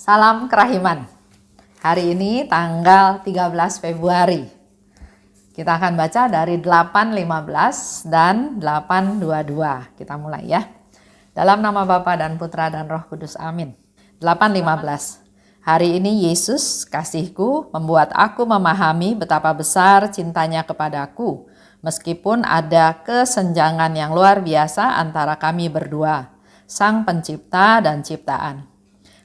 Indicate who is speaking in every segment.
Speaker 1: Salam kerahiman. Hari ini tanggal 13 Februari. Kita akan baca dari 8:15 dan 8:22. Kita mulai ya. Dalam nama Bapa dan Putra dan Roh Kudus. Amin. 8:15. Hari ini Yesus, kasihku, membuat aku memahami betapa besar cintanya kepadaku, meskipun ada kesenjangan yang luar biasa antara kami berdua, Sang Pencipta dan ciptaan.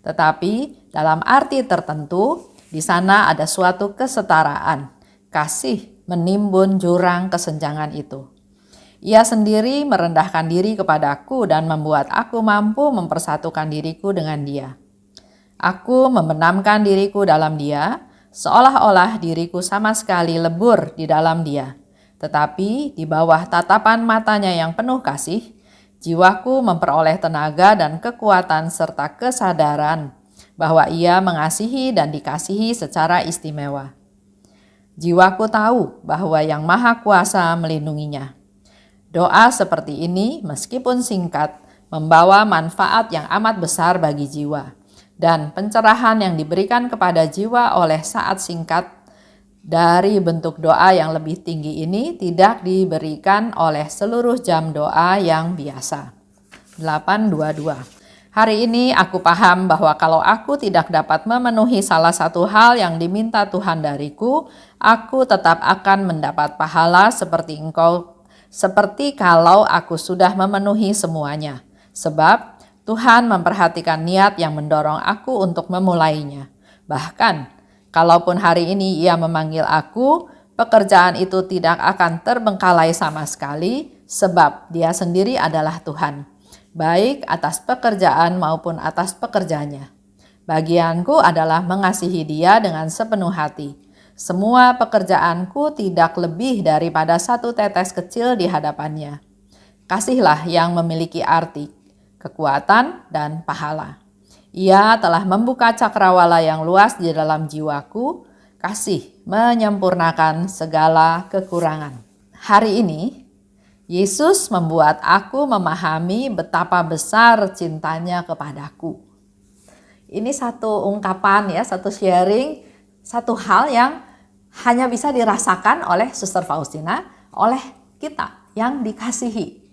Speaker 1: Tetapi dalam arti tertentu, di sana ada suatu kesetaraan. Kasih menimbun jurang kesenjangan itu. Ia sendiri merendahkan diri kepadaku dan membuat aku mampu mempersatukan diriku dengan Dia. Aku membenamkan diriku dalam Dia, seolah-olah diriku sama sekali lebur di dalam Dia. Tetapi di bawah tatapan matanya yang penuh kasih, jiwaku memperoleh tenaga dan kekuatan serta kesadaran bahwa Ia mengasihi dan dikasihi secara istimewa. Jiwaku tahu bahwa Yang Maha Kuasa melindunginya. Doa seperti ini meskipun singkat membawa manfaat yang amat besar bagi jiwa, dan pencerahan yang diberikan kepada jiwa oleh saat singkat dari bentuk doa yang lebih tinggi ini tidak diberikan oleh seluruh jam doa yang biasa. 8:22. Hari ini aku paham bahwa kalau aku tidak dapat memenuhi salah satu hal yang diminta Tuhan dariku, aku tetap akan mendapat pahala seperti engkau, seperti kalau aku sudah memenuhi semuanya. Sebab Tuhan memperhatikan niat yang mendorong aku untuk memulainya. Bahkan kalaupun hari ini Ia memanggil aku, pekerjaan itu tidak akan terbengkalai sama sekali, sebab Dia sendiri adalah Tuhan, baik atas pekerjaan maupun atas pekerjanya. Bagianku adalah mengasihi Dia dengan sepenuh hati. Semua pekerjaanku tidak lebih daripada satu tetes kecil di hadapannya. Kasihlah yang memiliki arti, kekuatan, dan pahala. Ia telah membuka cakrawala yang luas di dalam jiwaku. Kasih menyempurnakan segala kekurangan. Hari ini, Yesus membuat aku memahami betapa besar cintanya kepadaku. Ini satu ungkapan ya, satu sharing, satu hal yang hanya bisa dirasakan oleh Suster Faustina, oleh kita yang dikasihi.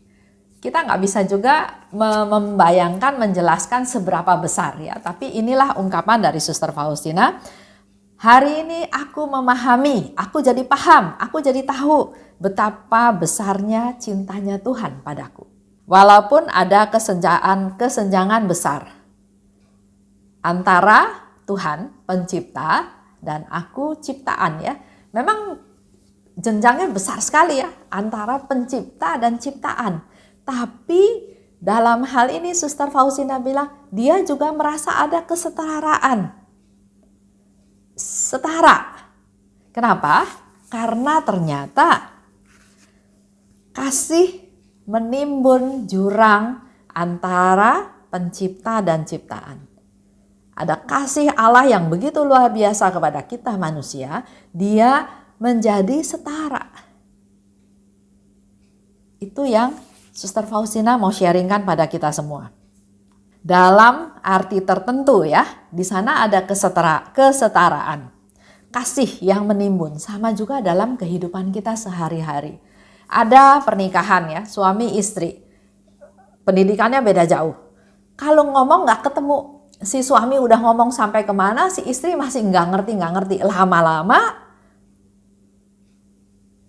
Speaker 1: Kita nggak bisa juga membayangkan, menjelaskan seberapa besar ya. Tapi inilah ungkapan dari Suster Faustina. Hari ini aku memahami, aku jadi paham, aku jadi tahu betapa besarnya cintanya Tuhan padaku. Walaupun ada kesenjangan besar antara Tuhan pencipta dan aku ciptaan ya. Memang jenjangnya besar sekali ya antara pencipta dan ciptaan. Tapi dalam hal ini Suster Faustina bilang dia juga merasa ada kesetaraan. Setara. Kenapa? Karena ternyata kasih menimbun jurang antara pencipta dan ciptaan. Ada kasih Allah yang begitu luar biasa kepada kita manusia, dia menjadi setara. Itu yang Suster Faustina mau sharingkan pada kita semua. Dalam arti tertentu ya, di sana ada kesetaraan. Kasih yang menimbun sama juga dalam kehidupan kita sehari-hari. Ada pernikahan ya, suami istri. Pendidikannya beda jauh. Kalau ngomong nggak ketemu, si suami udah ngomong sampai kemana, si istri masih nggak ngerti. Lama-lama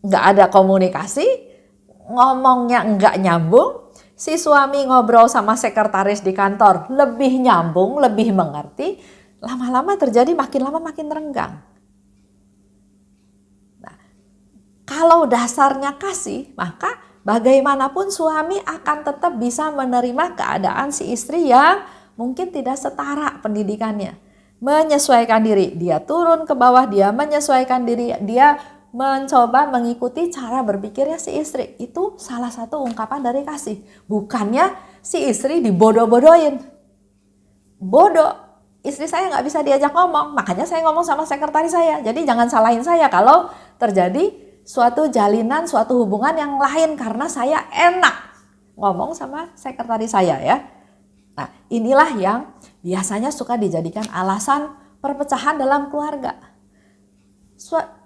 Speaker 1: nggak ada komunikasi, ngomongnya nggak nyambung, si suami ngobrol sama sekretaris di kantor lebih nyambung, lebih mengerti, lama-lama terjadi makin lama makin renggang. Nah, kalau dasarnya kasih, maka bagaimanapun suami akan tetap bisa menerima keadaan si istri yang mungkin tidak setara pendidikannya. Menyesuaikan diri, dia turun ke bawah, dia menyesuaikan diri, dia mencoba mengikuti cara berpikirnya si istri. Itu salah satu ungkapan dari kasih. Bukannya si istri dibodoh-bodohin. Bodoh, istri saya nggak bisa diajak ngomong, makanya saya ngomong sama sekretaris saya. Jadi jangan salahin saya kalau terjadi suatu jalinan, suatu hubungan yang lain karena saya enak ngomong sama sekretaris saya ya. Nah, inilah yang biasanya suka dijadikan alasan perpecahan dalam keluarga.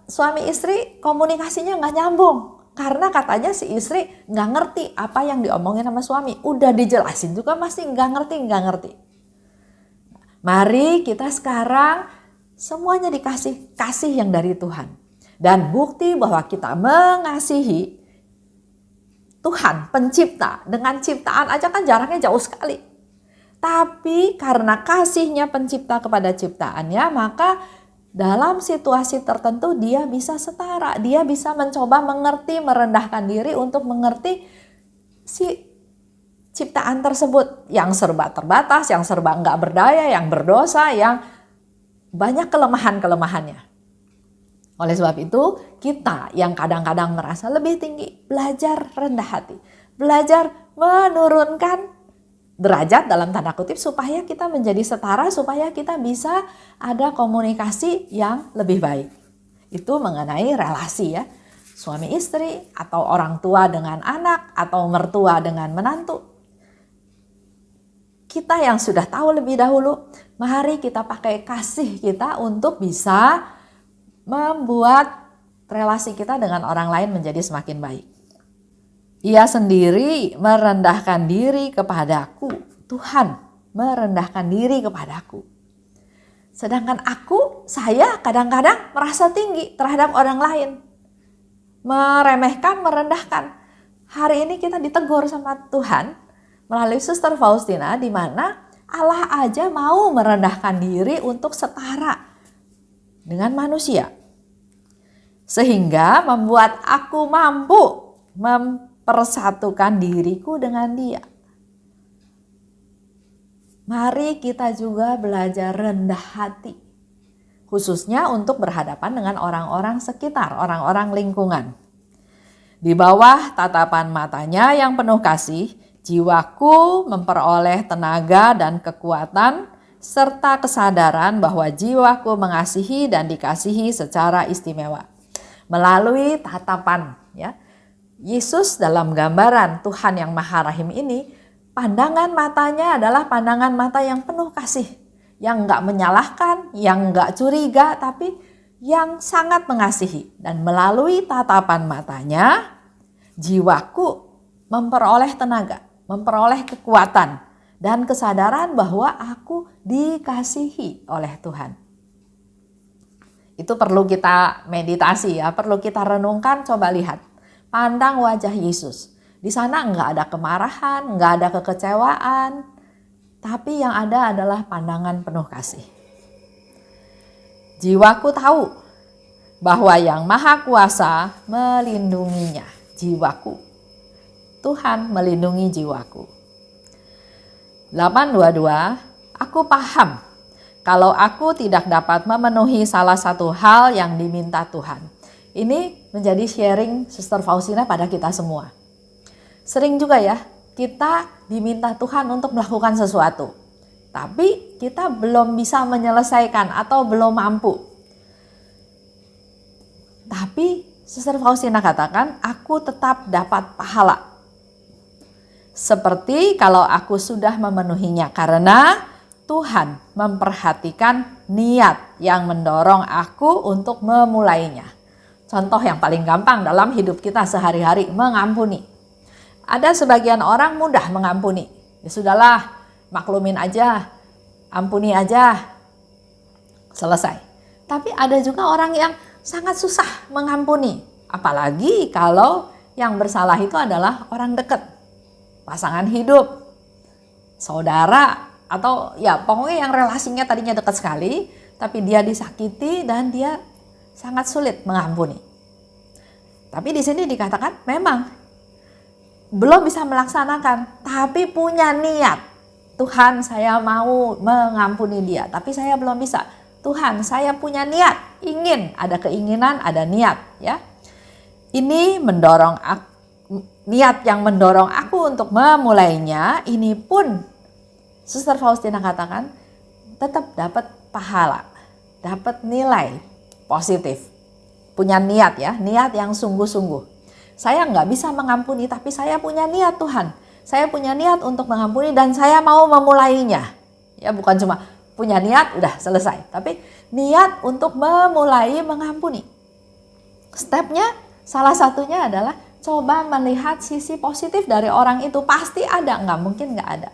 Speaker 1: Suami istri komunikasinya nggak nyambung. Karena katanya si istri nggak ngerti apa yang diomongin sama suami. Udah dijelasin juga masih nggak ngerti. Mari kita sekarang semuanya dikasih kasih yang dari Tuhan. Dan bukti bahwa kita mengasihi Tuhan pencipta. Dengan ciptaan aja kan jaraknya jauh sekali. Tapi karena kasihnya pencipta kepada ciptaannya, maka dalam situasi tertentu dia bisa setara. Dia bisa mencoba mengerti, merendahkan diri untuk mengerti si ciptaan tersebut yang serba terbatas, yang serba enggak berdaya, yang berdosa, yang banyak kelemahan-kelemahannya. Oleh sebab itu, kita yang kadang-kadang merasa lebih tinggi, belajar rendah hati. Belajar menurunkan derajat dalam tanda kutip supaya kita menjadi setara, supaya kita bisa ada komunikasi yang lebih baik. Itu mengenai relasi ya. Suami istri atau orang tua dengan anak atau mertua dengan menantu. Kita yang sudah tahu lebih dahulu, mari kita pakai kasih kita untuk bisa membuat relasi kita dengan orang lain menjadi semakin baik. Ia sendiri merendahkan diri kepadaku. Tuhan merendahkan diri kepadaku. Sedangkan saya kadang-kadang merasa tinggi terhadap orang lain. Meremehkan, merendahkan. Hari ini kita ditegur sama Tuhan melalui Suster Faustina, di mana Allah aja mau merendahkan diri untuk setara dengan manusia. Sehingga membuat aku mampu mempersatukan diriku dengan Dia. Mari kita juga belajar rendah hati. Khususnya untuk berhadapan dengan orang-orang sekitar, orang-orang lingkungan. Di bawah tatapan matanya yang penuh kasih, jiwaku memperoleh tenaga dan kekuatan serta kesadaran bahwa jiwaku mengasihi dan dikasihi secara istimewa. Melalui tatapan ya. Yesus dalam gambaran Tuhan yang Maha Rahim ini, pandangan matanya adalah pandangan mata yang penuh kasih, yang enggak menyalahkan, yang enggak curiga, tapi yang sangat mengasihi. Dan melalui tatapan matanya, jiwaku memperoleh tenaga, memperoleh kekuatan dan kesadaran bahwa aku dikasihi oleh Tuhan. Itu perlu kita meditasi ya, perlu kita renungkan. Coba lihat, pandang wajah Yesus. Di sana enggak ada kemarahan, enggak ada kekecewaan, tapi yang ada adalah pandangan penuh kasih. Jiwaku tahu bahwa yang Maha Kuasa melindunginya. Jiwaku, Tuhan melindungi jiwaku. 8:22, aku paham kalau aku tidak dapat memenuhi salah satu hal yang diminta Tuhan. Ini menjadi sharing Suster Faustina pada kita semua. Sering juga ya, kita diminta Tuhan untuk melakukan sesuatu. Tapi kita belum bisa menyelesaikan atau belum mampu. Tapi Suster Faustina katakan, aku tetap dapat pahala. Seperti kalau aku sudah memenuhinya, karena Tuhan memperhatikan niat yang mendorong aku untuk memulainya. Contoh yang paling gampang dalam hidup kita sehari-hari, mengampuni. Ada sebagian orang mudah mengampuni. Ya sudahlah, maklumin aja, ampuni aja, selesai. Tapi ada juga orang yang sangat susah mengampuni. Apalagi kalau yang bersalah itu adalah orang dekat, pasangan hidup, saudara, atau ya pokoknya yang relasinya tadinya dekat sekali, tapi dia disakiti dan dia sangat sulit mengampuni. Tapi di sini dikatakan memang belum bisa melaksanakan, tapi punya niat. Tuhan, saya mau mengampuni dia, tapi saya belum bisa. Tuhan, saya punya niat, ingin, ada keinginan, ada niat, ya. Ini mendorong niat yang mendorong aku untuk memulainya. Ini pun Suster Faustina katakan tetap dapat pahala, dapat nilai positif. Punya niat ya, niat yang sungguh-sungguh. Saya nggak bisa mengampuni, tapi saya punya niat Tuhan. saya punya niat untuk mengampuni dan saya mau memulainya. Ya, bukan cuma punya niat udah selesai, tapi niat untuk memulai mengampuni. Stepnya salah satunya adalah coba melihat sisi positif dari orang itu. Pasti ada, nggak mungkin nggak ada.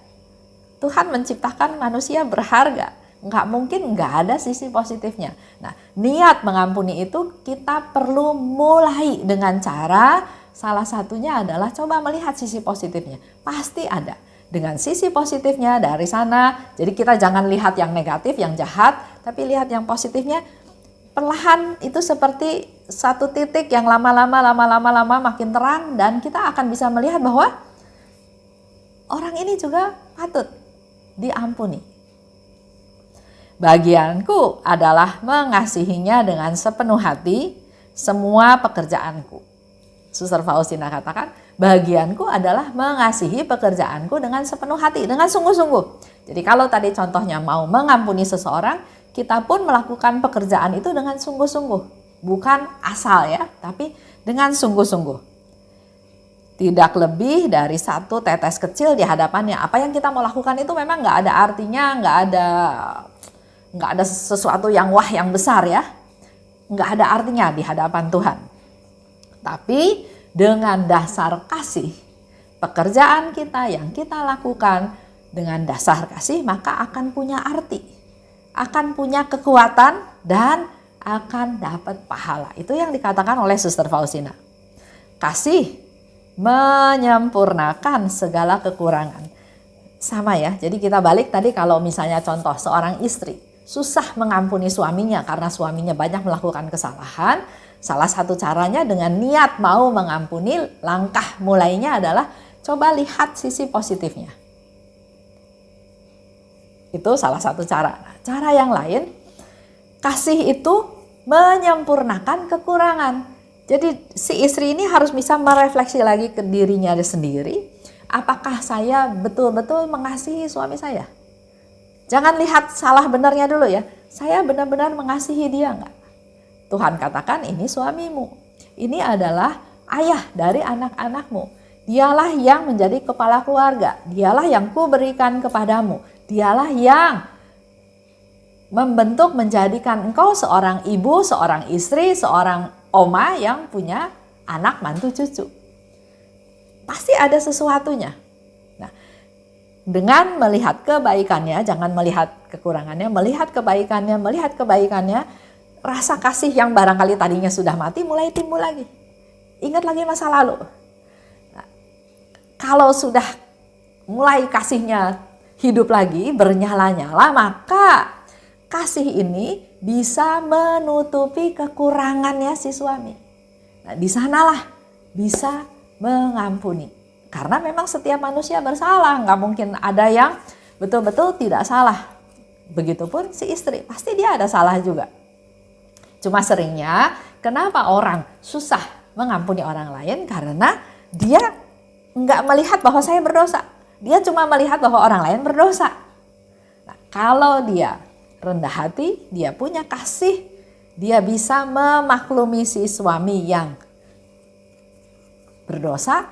Speaker 1: Tuhan menciptakan manusia berharga, nggak mungkin nggak ada sisi positifnya. Nah, niat mengampuni itu kita perlu mulai dengan cara, salah satunya adalah coba melihat sisi positifnya. Pasti ada. Dengan sisi positifnya dari sana, jadi kita jangan lihat yang negatif, yang jahat, tapi lihat yang positifnya. Perlahan itu seperti satu titik yang lama-lama makin terang, dan kita akan bisa melihat bahwa orang ini juga patut diampuni. Bagianku adalah mengasihinya dengan sepenuh hati semua pekerjaanku. Suster Faustina katakan, bagianku adalah mengasihi pekerjaanku dengan sepenuh hati, dengan sungguh-sungguh. Jadi kalau tadi contohnya mau mengampuni seseorang, kita pun melakukan pekerjaan itu dengan sungguh-sungguh. Bukan asal ya, tapi dengan sungguh-sungguh. Tidak lebih dari satu tetes kecil di hadapannya. Apa yang kita mau lakukan itu memang nggak ada artinya, nggak ada sesuatu yang wah yang besar ya. Nggak ada artinya di hadapan Tuhan. Tapi dengan dasar kasih, pekerjaan kita yang kita lakukan dengan dasar kasih, maka akan punya arti, akan punya kekuatan, dan akan dapat pahala. Itu yang dikatakan oleh Suster Faustina. Kasih menyempurnakan segala kekurangan. Sama ya, jadi kita balik tadi kalau misalnya contoh seorang istri susah mengampuni suaminya karena suaminya banyak melakukan kesalahan. Salah satu caranya dengan niat mau mengampuni, langkah mulainya adalah coba lihat sisi positifnya. Itu salah satu cara. Nah, cara yang lain, kasih itu menyempurnakan kekurangan. Jadi si istri ini harus bisa merefleksi lagi ke dirinya sendiri. Apakah saya betul-betul mengasihi suami saya? Jangan lihat salah benarnya dulu ya. Saya benar-benar mengasihi dia enggak? Tuhan katakan ini suamimu. Ini adalah ayah dari anak-anakmu. Dialah yang menjadi kepala keluarga. Dialah yang kuberikan kepadamu. Dialah yang membentuk menjadikan engkau seorang ibu, seorang istri, seorang oma yang punya anak, mantu, cucu. Pasti ada sesuatunya. Nah, dengan melihat kebaikannya, jangan melihat kekurangannya, melihat kebaikannya, rasa kasih yang barangkali tadinya sudah mati mulai timbul lagi. Ingat lagi masa lalu. Nah, kalau sudah mulai kasihnya hidup lagi, bernyala-nyala, maka kasih ini bisa menutupi kekurangannya si suami. Nah, di sanalah bisa mengampuni. Karena memang setiap manusia bersalah, nggak mungkin ada yang betul-betul tidak salah. Begitupun si istri, pasti dia ada salah juga. Cuma seringnya kenapa orang susah mengampuni orang lain? Karena dia nggak melihat bahwa saya berdosa. Dia cuma melihat bahwa orang lain berdosa. Nah, kalau dia rendah hati, dia punya kasih, dia bisa memaklumi si suami yang berdosa.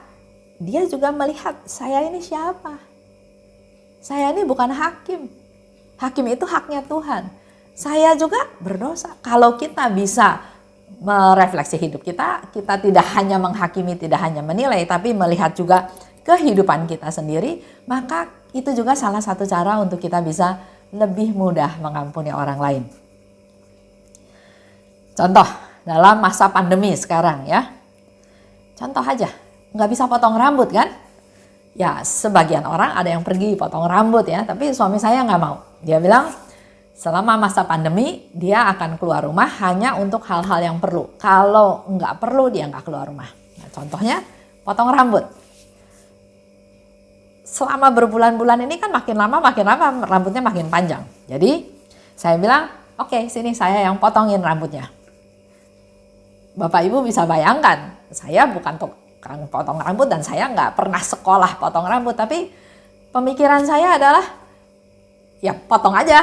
Speaker 1: Dia juga melihat, saya ini siapa? Saya ini bukan hakim. Hakim itu haknya Tuhan. Saya juga berdosa. Kalau kita bisa merefleksi hidup kita, kita tidak hanya menghakimi, tidak hanya menilai, tapi melihat juga kehidupan kita sendiri, maka itu juga salah satu cara untuk kita bisa lebih mudah mengampuni orang lain. Contoh, dalam masa pandemi sekarang ya. Contoh aja, nggak bisa potong rambut kan? Ya, sebagian orang ada yang pergi potong rambut ya, tapi suami saya nggak mau. Dia bilang, selama masa pandemi, dia akan keluar rumah hanya untuk hal-hal yang perlu. Kalau nggak perlu, dia nggak keluar rumah. Nah, contohnya, potong rambut. Selama berbulan-bulan ini kan makin lama rambutnya makin panjang. Jadi, saya bilang, oke, sini saya yang potongin rambutnya. Bapak Ibu bisa bayangkan, saya bukan tukang potong rambut dan saya nggak pernah sekolah potong rambut. Tapi pemikiran saya adalah, ya potong aja.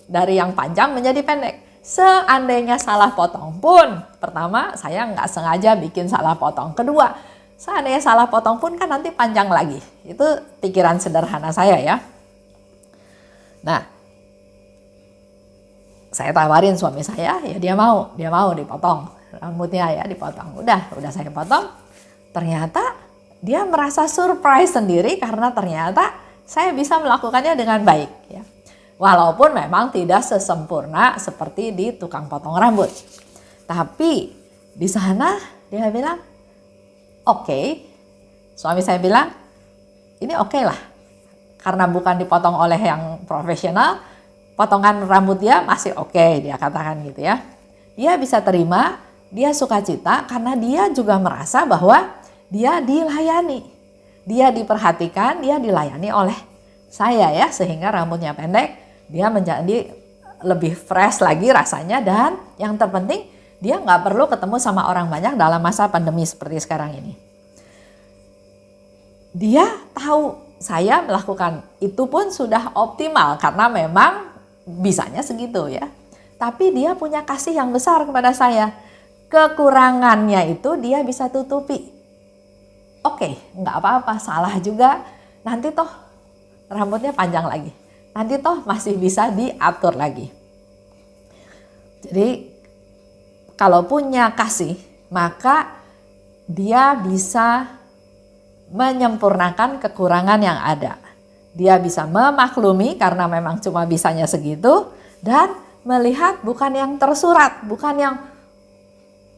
Speaker 1: Dari yang panjang menjadi pendek. Seandainya salah potong pun, pertama saya nggak sengaja bikin salah potong. Kedua, Seandainya salah potong pun kan nanti panjang lagi. Itu pikiran sederhana saya ya. Nah, saya tawarin suami saya, ya dia mau dipotong rambutnya ya, dipotong. Udah saya potong. Ternyata dia merasa surprise sendiri karena ternyata saya bisa melakukannya dengan baik ya. Walaupun memang tidak sesempurna seperti di tukang potong rambut. Tapi di sana dia bilang, oke. Suami saya bilang, ini oke lah. Karena bukan dipotong oleh yang profesional, potongan rambut dia masih oke, dia katakan gitu ya. Dia bisa terima, dia sukacita karena dia juga merasa bahwa dia dilayani. Dia diperhatikan, dia dilayani oleh saya ya, sehingga rambutnya pendek, dia menjadi lebih fresh lagi rasanya, dan yang terpenting dia nggak perlu ketemu sama orang banyak dalam masa pandemi seperti sekarang ini. Dia tahu saya melakukan itu pun sudah optimal karena memang bisanya segitu ya. Tapi dia punya kasih yang besar kepada saya. Kekurangannya itu dia bisa tutupi. Oke, nggak apa-apa, salah juga. Nanti toh rambutnya panjang lagi. Nanti toh masih bisa diatur lagi. Jadi kalau punya kasih, maka dia bisa menyempurnakan kekurangan yang ada. Dia bisa memaklumi karena memang cuma bisanya segitu, dan melihat bukan yang tersurat, bukan yang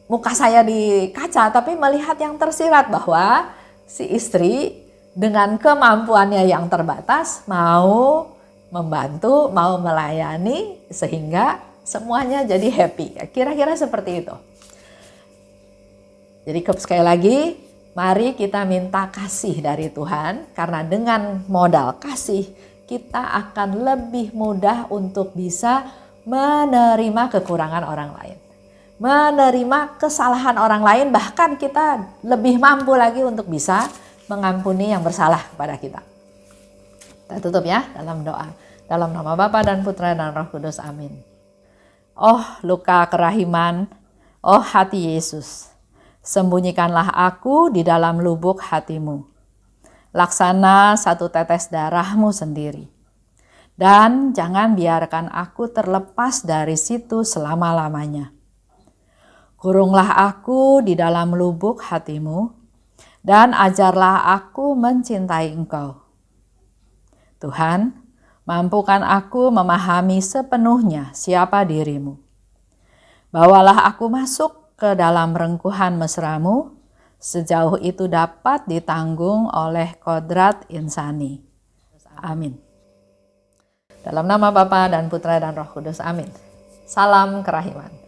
Speaker 1: muka saya di kaca, tapi melihat yang tersirat bahwa si istri dengan kemampuannya yang terbatas mau membantu, mau melayani sehingga semuanya jadi happy. Kira-kira seperti itu. Jadi sekali lagi, mari kita minta kasih dari Tuhan, karena dengan modal kasih kita akan lebih mudah untuk bisa menerima kekurangan orang lain. Menerima kesalahan orang lain, bahkan kita lebih mampu lagi untuk bisa mengampuni yang bersalah kepada kita. Kita tutup ya dalam doa. Dalam nama Bapa dan Putra dan Roh Kudus, amin. Oh luka kerahiman, oh hati Yesus, sembunyikanlah aku di dalam lubuk hatimu. Laksana satu tetes darahmu sendiri. Dan jangan biarkan aku terlepas dari situ selama-lamanya. Kurunglah aku di dalam lubuk hatimu, dan ajarlah aku mencintai Engkau. Tuhan, mampukan aku memahami sepenuhnya siapa dirimu. Bawalah aku masuk ke dalam rengkuhan mesramu, sejauh itu dapat ditanggung oleh kodrat insani. Amin. Dalam nama Bapa dan Putra dan Roh Kudus, amin. Salam kerahiman.